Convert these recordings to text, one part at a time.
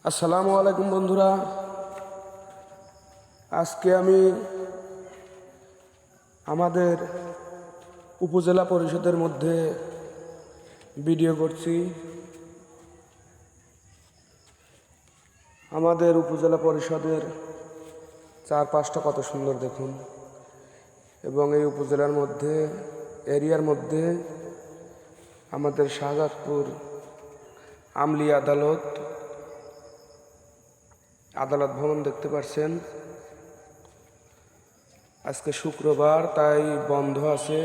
আসসালামু আলাইকুম বন্ধুরা। আজকে আমি আমাদের উপজেলা পরিষদের মধ্যে ভিডিও করছি। আমাদের উপজেলা পরিষদের চারপাশটা কত সুন্দর দেখুন, এবং এই উপজেলার মধ্যে এরিয়ার মধ্যে আমাদের শাহজাদপুর আমলি আদালত ভবন দেখতে পাচ্ছেন। আজকে শুক্রবার, তাই বন্ধ আছে।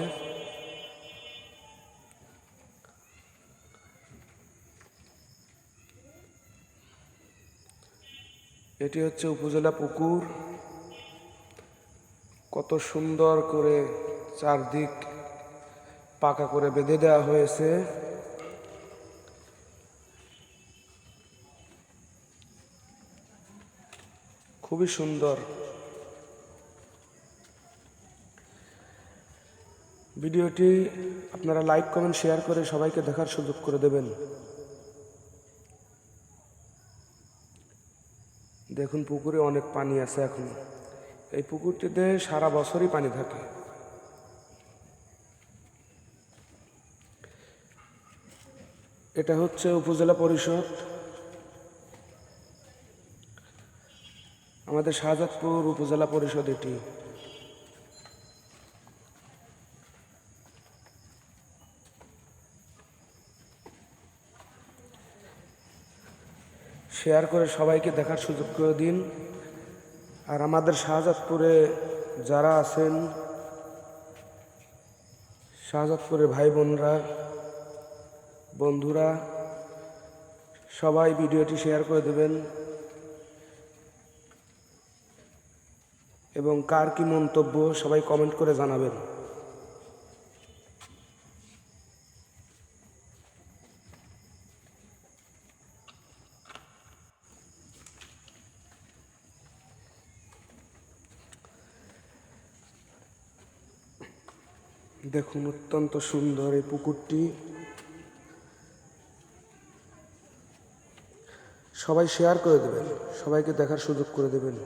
এটি হচ্ছে উপজেলা পুকুর। কত সুন্দর করে চারদিক পাকা করে বেঁধে দেওয়া হয়েছে। খুবই সুন্দর। ভিডিওটি আপনারা লাইক কমেন্ট শেয়ার করে সবাইকে দেখার সুযোগ করে দেবেন। দেখুন, পুকুরে অনেক পানি আছে এখন। এই পুকুরটিতে সারা বছরই পানি থাকে। এটা হচ্ছে উপজেলা পরিষদ, আমাদের শাহজাদপুর উপজেলা পরিষদ। এটি শেয়ার করে সবাইকে দেখার সুযোগ করে দিন। আর আমাদের শাহজাদপুরে যারা আছেন, শাহজাদপুরে ভাই বোনরা, বন্ধুরা, সবাই ভিডিওটি শেয়ার করে দেবেন এবং কার কি মন্তব্য সবাই কমেন্ট করে জানাবেন। দেখুন, অত্যন্ত সুন্দর এই পুকুরটি। সবাই শেয়ার করে দেবেন, সবাইকে দেখার সুযোগ করে দেবেন।